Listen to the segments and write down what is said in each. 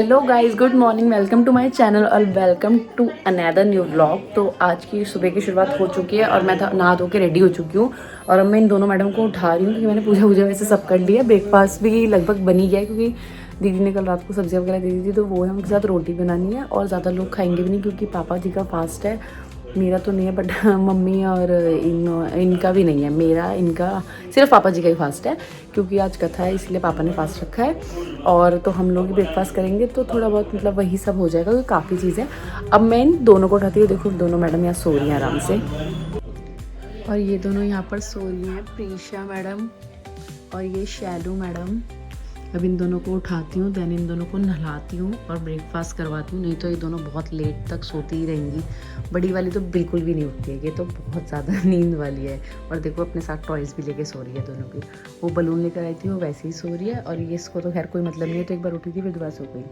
Hello guys, good morning, welcome to my channel और welcome to another new vlog. तो आज की सुबह की शुरुआत हो चुकी है और मैं नहा धो के रेडी हो चुकी हूँ। और अब मैं इन दोनों मैडम को उठा रही हूँ क्योंकि मैंने पूजा वूजा वैसे सब कर लिया। ब्रेकफास्ट भी लगभग बन ही गया है क्योंकि दीदी ने कल रात को सब्जियाँ वगैरह दे दी थी, तो वो है उनके साथ रोटी बनानी है। और ज़्यादा लोग खाएंगे भी नहीं क्योंकि पापा जी का फास्ट है, मेरा तो नहीं है बट मम्मी और इनका भी नहीं है। मेरा इनका सिर्फ पापा जी का ही फास्ट है क्योंकि आज कथा है, इसलिए पापा ने फास्ट रखा है। और तो हम लोग ही ब्रेकफास्ट करेंगे तो थोड़ा बहुत मतलब वही सब हो जाएगा क्योंकि काफ़ी चीज़ें। अब मैं इन दोनों को उठाती हूँ। देखो दोनों मैडम यहाँ सो रही हैं आराम से, और ये दोनों यहाँ पर सो रही हैं, प्रीशा मैडम और ये शैलू मैडम। अब इन दोनों को उठाती हूँ, देन इन दोनों को नहलाती हूँ और ब्रेकफास्ट करवाती हूँ, नहीं तो ये दोनों बहुत लेट तक सोती ही रहेंगी। बड़ी वाली तो बिल्कुल भी नहीं उठती है, ये तो बहुत ज़्यादा नींद वाली है। और देखो अपने साथ टॉयज़ भी लेके सो रही है दोनों की। वो बलून लेकर आई थी, वो वैसे ही सो रही है। और ये इसको तो खैर कोई मतलब नहीं है, तो एक बार उठी थी फिर दोबारा सो गई।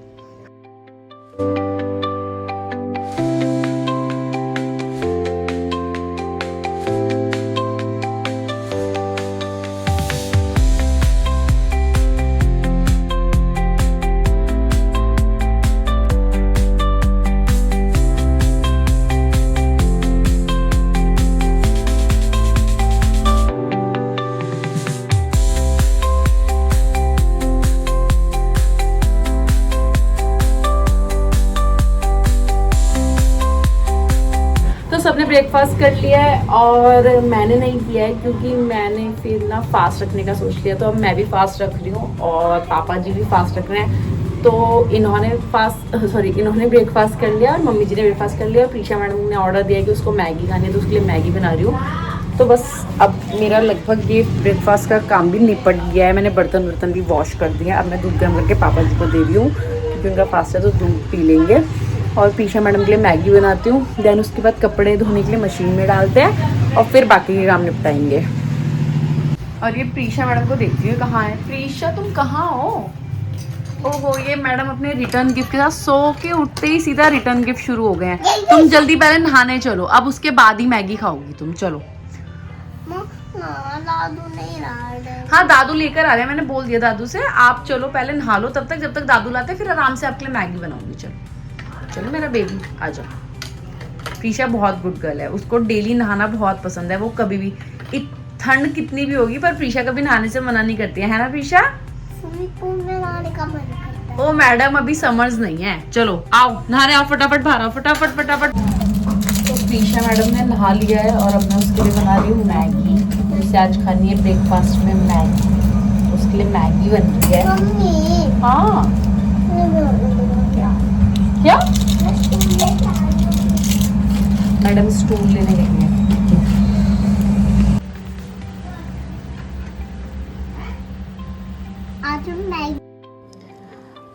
सबने ब्रेकफास्ट कर लिया है और मैंने नहीं किया है क्योंकि मैंने फिर ना फास्ट रखने का सोच लिया। तो अब मैं भी फास्ट रख रही हूँ और पापा जी भी फास्ट रख रहे हैं। तो इन्होंने ब्रेकफास्ट कर लिया और मम्मी जी ने ब्रेकफास्ट कर लिया। प्रीशा मैडम ने ऑर्डर दिया कि उसको मैगी खानी है, तो उसके लिए मैगी बना रही हूँ। तो बस अब मेरा लगभग ये ब्रेकफास्ट का काम भी निपट गया है। मैंने बर्तन भी वॉश कर दिए। अब मैं दूध गर्म करके पापा जी को दे रही हूँ क्योंकि उनका फास्ट है तो दूध पी लेंगे। और प्रीशा मैडम के लिए मैगी बनाती हूँ, देन उसके बाद कपड़े धोने के लिए मशीन में डालते हैं और फिर बाकी के काम निपटाएंगे। और ये प्रीशा मैडम को देखती हूँ कहाँ है। प्रीशा तुम कहाँ हो? ओहो, ये मैडम अपने रिटर्न गिफ्ट के साथ सो के उठते ही सीधा रिटर्न गिफ्ट शुरू हो गए हैं। तुम जल्दी पहले नहाने चलो, अब उसके बाद ही मैगी खाओगी तुम। चलो। दादू नहीं रहा। हाँ दादू लेकर आ रहे हैं, मैंने बोल दिया दादू से आप चलो पहले नहा लो तब तक, जब तक दादू लाते फिर आराम से आपके लिए मैगी बनाऊंगी। चलो मेरा बेबी आ जाओ। प्रीशा बहुत गुड गर्ल है, उसको डेली नहाना बहुत पसंद है। वो कभी भी ठंड कितनी भी होगी पर प्रीशा कभी नहाने से मना नहीं करती है ना प्रीशा? स्विमिंग में नहाने का मन करता है। ओ मैडम अभी समर्स नहीं है, चलो आओ नहाने आओ, फटाफट बाहर आओ, फटाफट। तो प्रीशा मैडम ने नहा लिया है और अब मैं उसके लिए बना रही हूँ मैगी। उसे आज खानी है ब्रेकफास्ट में मैगी, उसके लिए मैगी बन रही है। हाँ क्या मैडम स्टूल लेने गई है।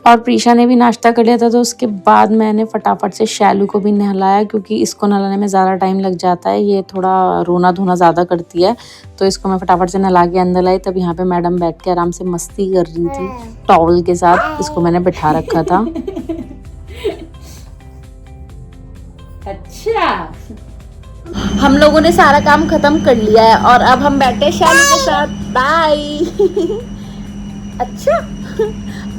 और प्रीशा ने भी नाश्ता कर लिया था, तो उसके बाद मैंने फटाफट से शैलू को भी नहलाया क्योंकि इसको नहलाने में ज़्यादा टाइम लग जाता है। ये थोड़ा रोना धोना ज़्यादा करती है, तो इसको मैं फटाफट से नहला के अंदर लाई। तब यहाँ पे मैडम बैठ के आराम से मस्ती कर रही थी टॉवल के साथ। इसको मैंने बिठा रखा था। अच्छा, हम लोगों ने सारा काम खत्म कर लिया है और अब हम बैठे शैलू के साथ। बाय। अच्छा,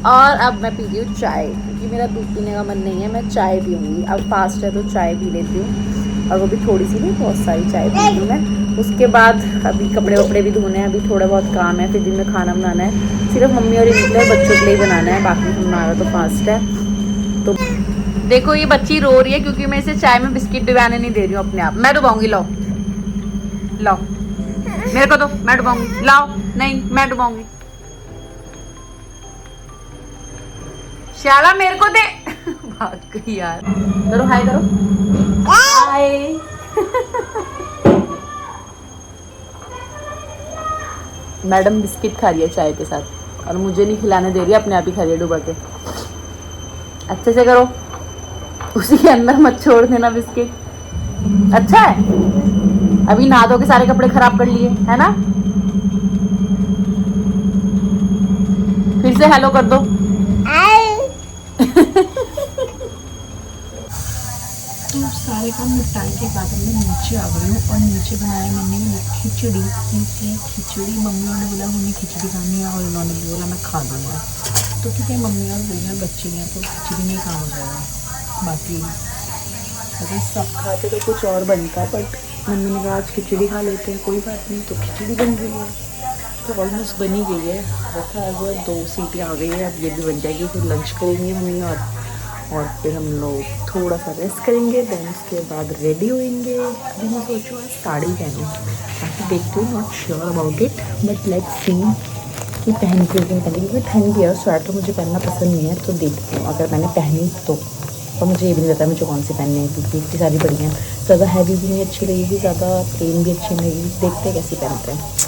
और अब मैं पी रही हूँ चाय क्योंकि मेरा दूध पीने का मन नहीं है। मैं चाय पीऊँगी, अब फास्ट है तो चाय पी लेती हूँ, और वो भी थोड़ी सी नहीं, बहुत सारी चाय पी रही हूँ मैं। उसके बाद अभी कपड़े वपड़े भी धोने हैं, अभी थोड़ा बहुत काम है, फिर दिन में खाना बनाना है। सिर्फ मम्मी और इनके बच्चों के लिए बनाना है, बाकी हमारा तो फास्ट है। तो देखो ये बच्ची रो रही है क्योंकि मैं इसे चाय में बिस्किट डुबाने नहीं दे रही हूँ अपने आप। मैं डुबाऊंगी, लाओ मेरे को दो, मैं डुबाऊंगी। लाओ, नहीं मैं डुबाऊंगी। श्याला मेरे को दे। भाग गई यार। करो हाय, करो हाय। मैडम बिस्किट खा रही है चाय के साथ और मुझे नहीं खिलाने दे रही है, अपने आप ही खा रही है डुबा के। अच्छे से करो, उसी के अंदर मत छोड़ देना बिस्किट। अच्छा है, अभी नहा धो के सारे कपड़े खराब कर लिए है ना। फिर से हेलो कर दो। तो सारे काम निपटाने के बाद मैं नीचे आ गई हूँ और नीचे बनाया मैंने खिचड़ी। मम्मी ने बोला उन्हें खिचड़ी खानी है और उन्होंने बोला मैं खा दूँगा। तो ठीक है, मम्मी और भैया बच्चे हैं तो खिचड़ी में काम हो जाएगा। बाकी अगर सब खाते तो कुछ और बनता, बट मम्मी ने कहा आज खिचड़ी खा लेते हैं, कोई बात नहीं, तो खिचड़ी बन गई है। तो ऑलमोस्ट बनी गई है, रखा है वो 2 सीटी आ गई है, अब ये भी बन जाएगी। फिर लंच करेंगे मम्मी और फिर हम लोग थोड़ा सा रेस्ट करेंगे, देन उसके बाद रेडी होएंगे। अभी मैं सोचूँ आज साड़ी पहनूँ, बाकी देखती हूँ, not sure about it, but let's see कि पहन के पहले, क्योंकि ठंड भी है और स्वेटर मुझे पहनना पसंद नहीं है। तो देखती हूँ अगर मैंने पहनी तो, और मुझे ये भी नहीं पता मुझे कौन सी पहननी है, क्योंकि इतनी सारी पड़ी हैं। ज़्यादा हैवी भी नहीं अच्छी लगेगी, ज़्यादा प्लेन भी अच्छी नहीं लगेगी, देखते हैं कैसी पहनते हैं।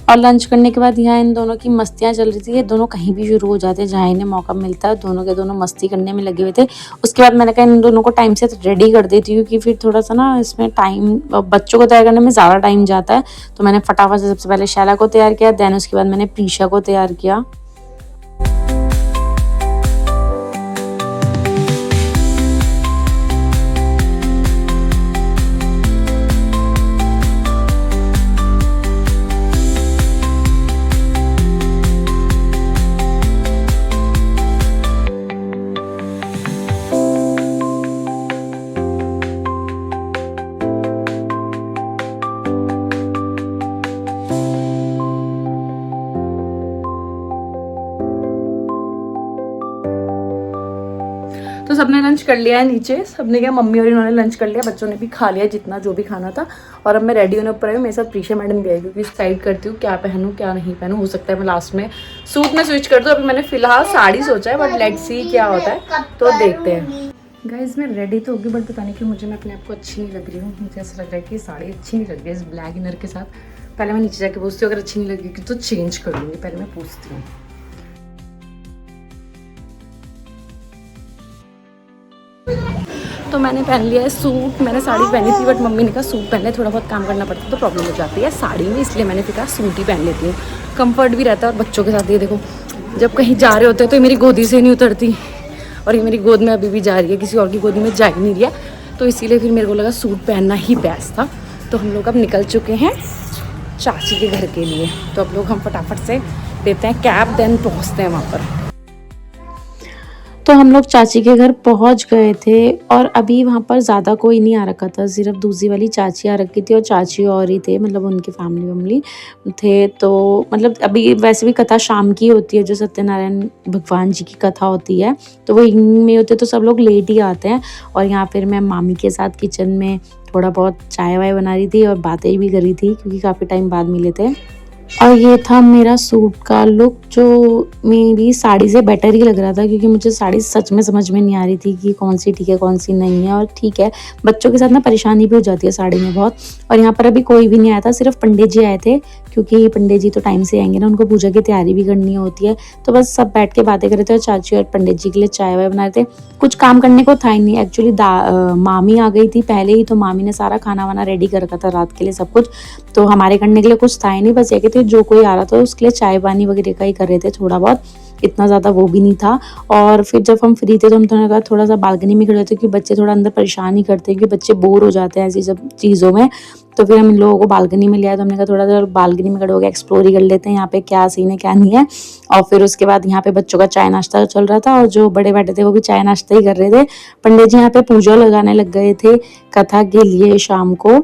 और लंच करने के बाद यहाँ इन दोनों की मस्तियाँ चल रही थी। ये दोनों कहीं भी शुरू हो जाते हैं जहाँ इन्हें मौका मिलता है, दोनों के दोनों मस्ती करने में लगे हुए थे। उसके बाद मैंने कहा इन दोनों को टाइम से रेडी कर देती हूँ, क्योंकि फिर थोड़ा सा ना इसमें टाइम, बच्चों को तैयार करने में ज़्यादा टाइम जाता है। तो मैंने फटाफट से सबसे पहले शैला को तैयार किया, देन उसके बाद मैंने प्रीशा को तैयार किया। तो सबने लंच कर लिया है नीचे, सबने क्या, मम्मी और इन्होंने लंच कर लिया, बच्चों ने भी खा लिया जितना जो भी खाना था। और अब मैं रेडी होने ऊपर आई हूँ, मेरे साथ प्रीशा मैडम भी आई, क्योंकि डिसाइड करती हूँ क्या पहनूँ क्या नहीं पहनूँ। हो सकता है मैं लास्ट में सूट में स्विच कर दूँ, अभी मैंने फिलहाल साड़ी सोचा है, बट लेट्स सी क्या होता है, तो देखते हैं। गाइज मैं रेडी तो होगी, बट पता नहीं कि मुझे, मैं अपने आप को अच्छी नहीं लग रही हूँ। मुझे ऐसा लग रहा है कि साड़ी अच्छी नहीं लग रही है इस ब्लैक इनर के साथ। पहले मैं नीचे जाके पूछती हूँ, अगर अच्छी नहीं लगेगी तो चेंज कर लूँगी, पहले मैं पूछती हूँ। तो मैंने पहन लिया है सूट, मैंने साड़ी पहनी थी, बट मम्मी ने कहा सूट पहनने, थोड़ा बहुत काम करना पड़ता है तो प्रॉब्लम हो जाती है साड़ी में, इसलिए मैंने फिर कहा सूट ही पहन लेती हूँ, कंफर्ट भी रहता है। और बच्चों के साथ ये देखो, जब कहीं जा रहे होते हैं तो ये मेरी गोदी से नहीं उतरती, और ये मेरी गोद में अभी भी जा रही है, किसी और की गोदी में जा ही नहीं रही है। तो इसीलिए फिर मेरे को लगा सूट पहनना ही बेस्ट था। तो हम लोग अब निकल चुके हैं चाची के घर के लिए, तो अब लोग हम फटाफट से देते हैं कैब, देन पहुँचते हैं वहाँ पर। तो हम लोग चाची के घर पहुंच गए थे, और अभी वहाँ पर ज़्यादा कोई नहीं आ रखा था, सिर्फ दूसरी वाली चाची आ रखी थी, और चाची और ही थे, मतलब उनकी फैमिली थे। तो मतलब अभी वैसे भी कथा शाम की होती है, जो सत्यनारायण भगवान जी की कथा होती है, तो वो इवनिंग में होते, तो सब लोग लेट ही आते हैं। और यहाँ फिर मैं मामी के साथ किचन में थोड़ा बहुत चाय वाय बना रही थी और बातें भी कर रही थी, क्योंकि काफ़ी टाइम बाद मिले थे। और ये था मेरा सूट का लुक, जो मेरी साड़ी से बेटर ही लग रहा था, क्योंकि मुझे साड़ी सच में समझ में नहीं आ रही थी कि कौन सी ठीक है कौन सी नहीं है। और ठीक है, बच्चों के साथ ना परेशानी भी हो जाती है साड़ी में बहुत। और यहाँ पर अभी कोई भी नहीं आया था, सिर्फ पंडित जी आए थे, क्योंकि पंडित जी तो टाइम से आएंगे ना, उनको पूजा की तैयारी भी करनी होती है। तो बस सब बैठ के बातें कर रहे थे, और चाची और पंडित जी के लिए चाय वाय बना रहे थे। कुछ काम करने को था ही नहीं एक्चुअली, मामी आ गई थी पहले ही, तो मामी ने सारा खाना वाना रेडी कर रखा था रात के लिए सब कुछ। तो हमारे करने के लिए कुछ था ही नहीं, बस ये कहते जो कोई आ रहा था उसके लिए चाय पानी वगैरह का ही कर रहे थे थोड़ा बहुत, इतना ज़्यादा वो भी नहीं था। और फिर जब हम फ्री थे तो हम कहा थोड़ा सा बालकनी में खड़े होते, क्योंकि बच्चे थोड़ा अंदर परेशान ही करते हैं, कि बच्चे बोर हो जाते हैं ऐसी सब चीज़ों में। तो फिर हम इन लोगों को बालकनी में लिया, तो हमने कहा थोड़ा सा बालकनी में खड़े होकर एक्सप्लोर ही कर लेते हैं यहाँ पे क्या सीन है क्या नहीं है। और फिर उसके बाद यहाँ पे बच्चों का चाय नाश्ता चल रहा था, और जो बड़े बैठे थे वो भी चाय नाश्ता ही कर रहे थे। पंडित जी यहाँ पे पूजा लगाने लग गए थे कथा के लिए शाम को,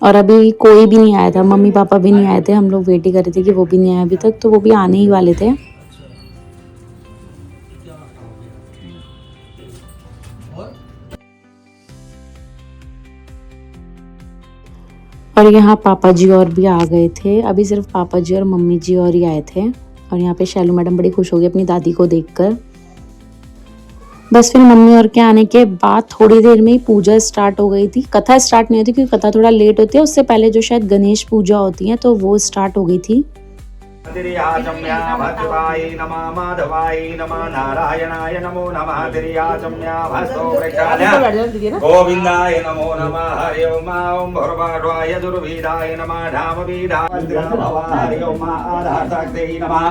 और अभी कोई भी नहीं आया था, मम्मी पापा भी नहीं आए थे, हम लोग वेट ही कर रहे थे कि वो भी नहीं आए अभी तक, तो वो भी आने ही वाले थे। और यहाँ पापा जी और भी आ गए थे, अभी सिर्फ पापा जी और मम्मी जी और ही आए थे। और यहाँ पे शैलू मैडम बड़ी खुश हो गई अपनी दादी को देखकर। बस फिर मम्मी और के आने के बाद थोड़ी देर में ही पूजा स्टार्ट हो गई थी। कथा स्टार्ट नहीं होती क्योंकि कथा थोड़ा लेट होती है, उससे पहले जो शायद गणेश पूजा होती है तो वो स्टार्ट हो गई थी। तिरियाचम्या भद्रवाय नमः माधवाय नमः नारायणाय नमो नमः तिरियाचम्या भस्तो वृक्षालय गोविंदाय नमो नमः हरि ओम ओम भरवाड्वाय दुर्वीराय नमः धामवीराय हरि ओम आधारशक्ति नमः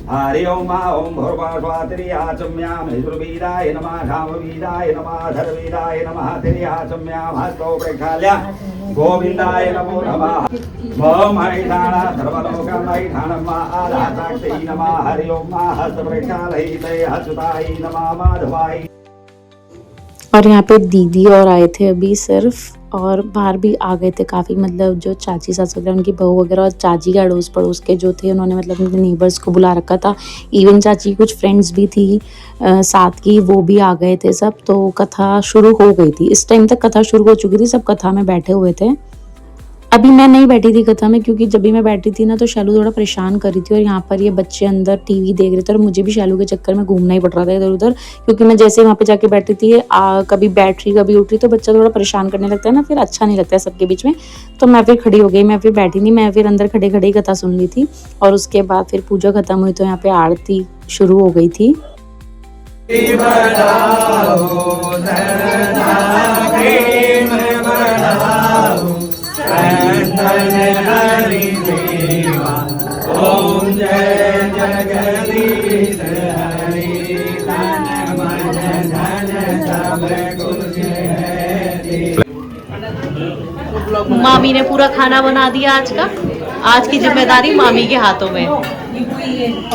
हरि ओम ओम भरवाड्वा तिरियाचम्या दुर्वीराय नमः धामवीराय नमः धर्वीराय नमः तिरियाचम्या भस्तो वृक्षालय गोविंदाय नमो नमः। ओम हरिधाना सर्वलोकमहिधानमा आदाताक्तै नमः। हरि ओम हस्तप्रक्षालयिते हसुताय नमः माधवाय। और यहाँ पे दीदी और आए थे अभी सिर्फ, और बाहर भी आ गए थे काफ़ी, मतलब जो चाची सास वगैरह उनकी बहू वगैरह और चाची के अड़ोस पड़ोस के जो थे उन्होंने मतलब उनके नेबर्स को बुला रखा था। इवन चाची की कुछ फ्रेंड्स भी थी साथ की, वो भी आ गए थे सब। तो कथा शुरू हो गई थी, इस टाइम तक कथा शुरू हो चुकी थी, सब कथा में बैठे हुए थे। अभी मैं नहीं बैठी थी कथा में, क्योंकि जब भी मैं बैठी थी ना तो शैलू थोड़ा परेशान कर रही थी, और यहाँ पर ये बच्चे अंदर टीवी देख रहे थे और मुझे भी शैलू के चक्कर में घूमना ही पड़ रहा था इधर उधर, क्योंकि मैं जैसे वहाँ पे जाके बैठी थी कभी बैठ रही कभी उठ रही, तो बच्चा थोड़ा परेशान करने लगता है ना, फिर अच्छा नहीं लगता है सबके बीच में। तो मैं फिर खड़ी हो गई, मैं फिर बैठी नहीं, मैं फिर अंदर खड़े खड़े ही कथा सुन ली थी। और उसके बाद फिर पूजा खत्म हुई तो यहाँ पे आरती शुरू हो गई थी। ओम जय जगदीश हरि तन मन धन सब कुछ है। मामी ने पूरा खाना बना दिया आज का। आज की जिम्मेदारी मामी के हाथों में।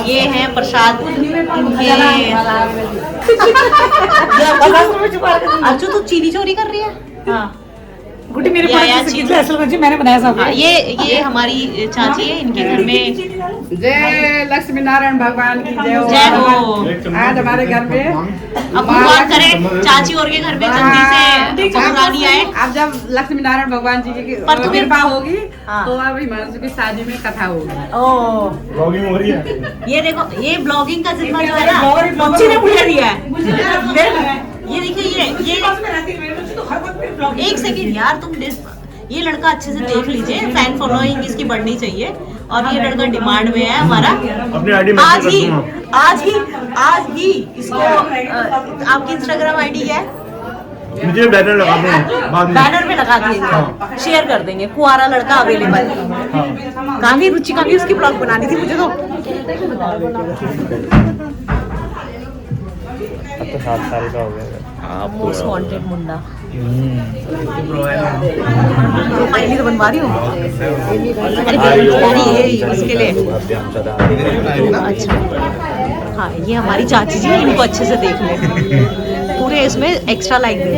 ये है प्रसाद इनके। अर्जु तू चीनी चोरी कर रही है? हाँ। गुड्डी मेरे मैंने बनाया सब। ये हमारी चाची है, इनके घर में जय लक्ष्मी नारायण भगवान की जय हो। आज हमारे घर में अब भगवान करे चाची और के घर में जल्दी से बहुरानी आए। अब जब लक्ष्मी नारायण भगवान जी की कृपा होगी तो अब हिमांशु की शादी में कथा होगी। ब्लॉगिंग हो रही है। ये देखो, ये ब्लॉगिंग का जिम्मा जो है ना बच्ची ने मुझे दिया है। ये देखिए, ये एक सेकंड यार, तुम ये लड़का अच्छे से देख लीजिए, फैन फॉलोइंग इसकी बढ़नी चाहिए। और ये लड़का डिमांड में है हमारा। अपनी आईडी आज ही इसको आपकी इंस्टाग्राम आईडी क्या है? मुझे बैनर लगा दें, बैनर में लगा देंगे, शेयर कर देंगे। कुआरा लड़का अवेलेबल। कहाँ गई रुचि, कहाँ गई? उसकी ब्लॉग बनानी थी मुझे तो। अब तो 7 साल का हो गया। मोस्ट वांटेड मुंडा। फाइनली तो बनवा रही हूँ। अरे ये इसके लिए। अच्छा हाँ, ये हमारी चाची जी, इनको अच्छे से देख ले। पूरे इसमें extra like they,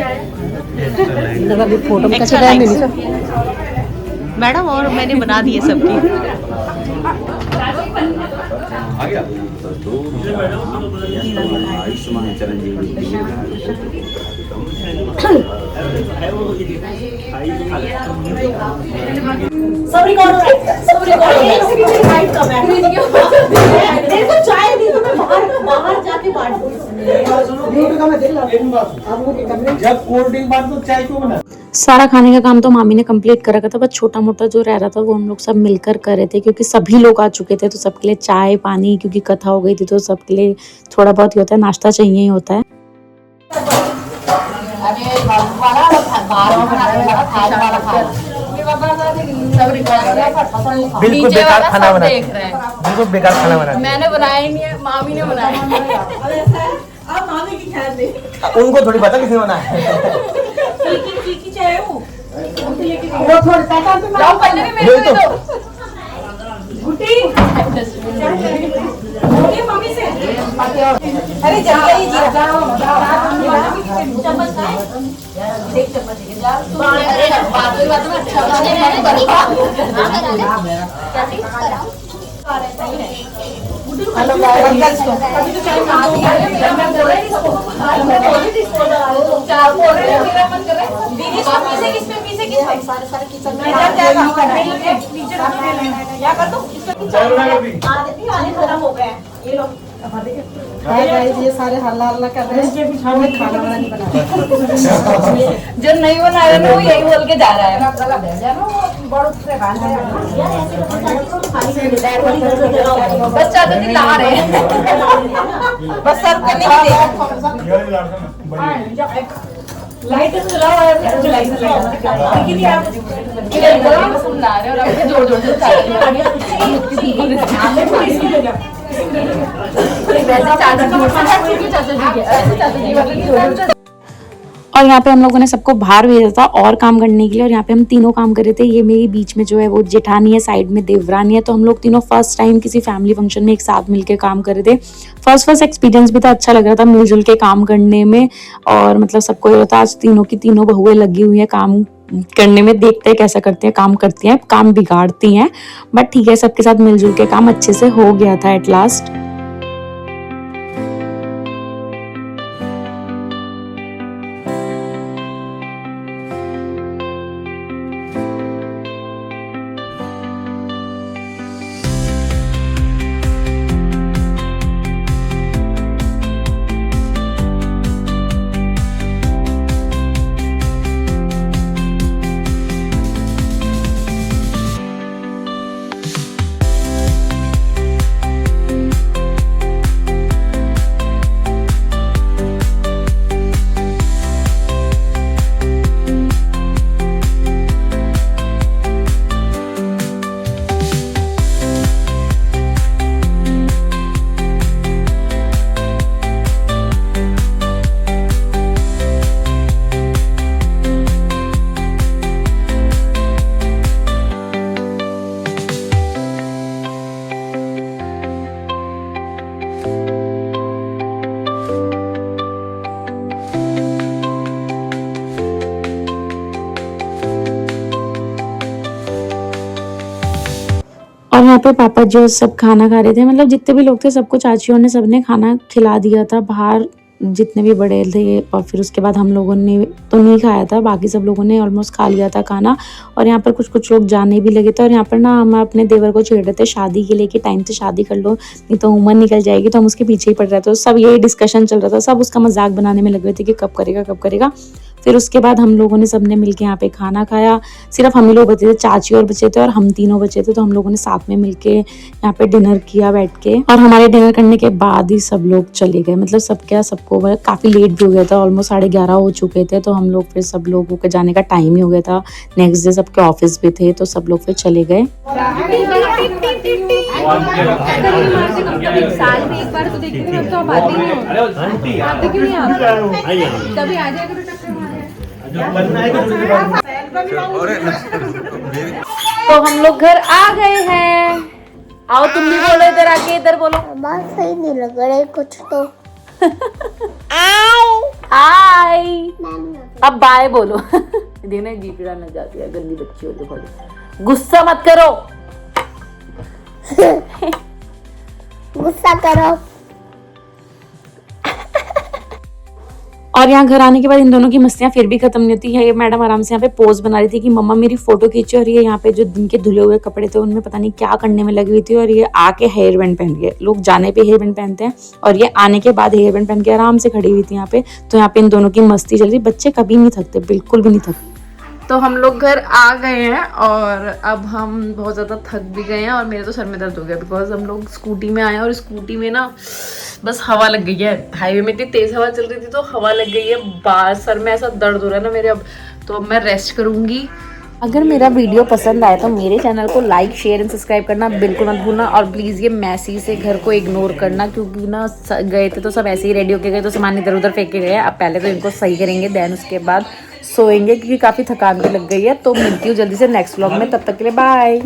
extra like madam. और मैंने बना दी है सबकी। आयुष्मान चिरंजीवी। सब रिकॉर्ड हो रहा है, सब रिकॉर्ड हो रहा है। कम है। देखो चाय दी तो मैं बाहर जाके बांट दूँ। जब कोल्ड ड्रिंक बांट दो, चाय क्यों बना? सारा खाने का काम तो मामी ने कंप्लीट कर रखा था, बस छोटा मोटा जो रह रहा था वो हम लोग सब मिलकर कर रहे थे, क्योंकि सभी लोग आ चुके थे तो सबके लिए चाय पानी, क्योंकि कथा हो गई थी तो सबके लिए थोड़ा बहुत ही होता है, नाश्ता चाहिए ही होता है। बिल्कुल बेकार खाना बना, बिल्कुल बेकार खाना बना। मैंने बनाया ही नहीं है, मामी ने बनाया। अब मामी की ख्याल दे। उनको थोड़ी पता किसने बनाया। चाहे वो थोड़ा पैसा तो लाओ, पहले भी मेरे को दो। गुड्डी बोलिए मम्मी से। अरे जल्दी ही जाओ चम्मच खाए, एक चम्मच है। बात में अच्छा हेलो गाइस, अभी तो चाय मांग रही है। चार बोले मेरा मन कर रहा है दीदी, किस पे सारे किचन में क्या कर दूं? आने खत्म हो गए ये लोग। ये सारे हल्ला हल्ला कर रहे हैं, खाना वाना नहीं बना। जो नहीं बना रहा है वो यही बोल के जा रहा है। बस चादर नहीं ला रहे हैं, बस सर को नहीं दे। लाइट चलाओ यार, लाइट चलाओ। लेकिन आप सुना रहे हो और अपने जोर जोर से और यहाँ पे हम लोगों ने सबको बाहर भेजा था और काम करने के लिए, और यहाँ पे हम तीनों काम कर रहे थे। ये मेरी बीच में जो है वो जेठानी है, साइड में देवरानी है। तो हम लोग तीनों फर्स्ट टाइम किसी फैमिली फंक्शन में एक साथ मिलके काम कर रहे थे। फर्स्ट एक्सपीरियंस भी था, अच्छा लग रहा था मिलजुल के काम करने में। और मतलब सबको ये होता है आज तीनों की तीनों बहुएं लगी हुई है काम करने में, देखते हैं कैसा करते हैं, काम करती हैं, काम बिगाड़ती हैं, बट ठीक है सबके साथ मिलजुल के काम अच्छे से हो गया था एट लास्ट। और यहाँ पे पापा जो सब खाना खा रहे थे, मतलब जितने भी लोग थे सबको चाचियों ने सबने खाना खिला दिया था बाहर, जितने भी बड़े थे। और फिर उसके बाद हम लोगों ने तो नहीं खाया था, बाकी सब लोगों ने ऑलमोस्ट खा लिया था खाना। और यहाँ पर कुछ लोग जाने भी लगे थे। और यहाँ पर ना हम अपने देवर को छेड़ रहे थे शादी के लिए कि टाइम से शादी कर लो नहीं तो उम्र निकल जाएगी। तो हम उसके पीछे ही पड़ रहे थे, तो सब यही डिस्कशन चल रहा था, सब उसका मजाक बनाने में लगे हुए थे कि कब करेगा कब करेगा। फिर उसके बाद हम लोगों ने सबने मिलके यहाँ पे खाना खाया। सिर्फ हम ही लोग बचे थे, चाची और बचे थे और हम तीनों बचे थे। तो हम लोगों ने साथ में मिलके यहाँ पे डिनर किया बैठ के। और हमारे डिनर करने के बाद ही सब लोग चले गए, मतलब सबको काफी लेट भी हो गया था, ऑलमोस्ट 11:30 हो चुके थे। तो हम लोग फिर सब लोगों के जाने का टाइम ही हो गया था, नेक्स्ट डे सबके ऑफिस भी थे, तो सब लोग फिर चले गए। साल में एक बार तो देखते हैं, तो आते क्यों नहीं आप? कभी आ जाएगा तो हम लोग घर आ गए हैं। आओ तुम भी बोलो, इधर आके इधर बोलो। बात सही नहीं लग रहा है कुछ तो। हाय, अब बाय बोलो। देना जीपी डालना जाती है, गंदी बच्ची हो जो बड़ी। गुस्सा मत करो। गुस्सा करो। और यहाँ घर आने के बाद इन दोनों की मस्तियाँ फिर भी खत्म नहीं होती है। ये मैडम आराम से यहाँ पे पोज बना रही थी कि मम्मा मेरी फोटो खींचे, और ये यहाँ पे जो दिन के धुले हुए कपड़े थे उनमें पता नहीं क्या करने में लगी हुई थी। और ये आके हेयर बैंड पहन गए, लोग जाने पे हेयर बैंड पहनते हैं और ये आने के बाद हेयर बैंड पहन के आराम से खड़ी हुई थी यहाँ पे। तो यहाँ पे इन दोनों की मस्ती चल रही। बच्चे कभी नहीं थकते, बिल्कुल भी नहीं थकते। तो हम लोग घर आ गए हैं और अब हम बहुत ज़्यादा थक भी गए हैं और मेरे तो सर में दर्द हो गया, बिकॉज हम लोग स्कूटी में आए हैं और स्कूटी में ना बस हवा लग गई है। हाईवे में इतनी तेज़ हवा चल रही थी तो हवा लग गई है, बाहर सर में ऐसा दर्द हो रहा है ना मेरे अब। तो अब मैं रेस्ट करूँगी। अगर मेरा वीडियो पसंद आए तो मेरे चैनल को लाइक शेयर एंड सब्सक्राइब करना बिल्कुल मत भूलना। और प्लीज़ ये मैसी से घर को इग्नोर करना, क्योंकि ना गए थे तो सब ऐसे ही रेडी होके गए, तो सामान इधर उधर फेंक के गए। अब पहले तो इनको सही करेंगे, देन उसके बाद सोएंगे, क्योंकि काफ़ी थकान भी लग गई है। तो मिलती हूँ जल्दी से नेक्स्ट व्लॉग में, तब तक के लिए बाय।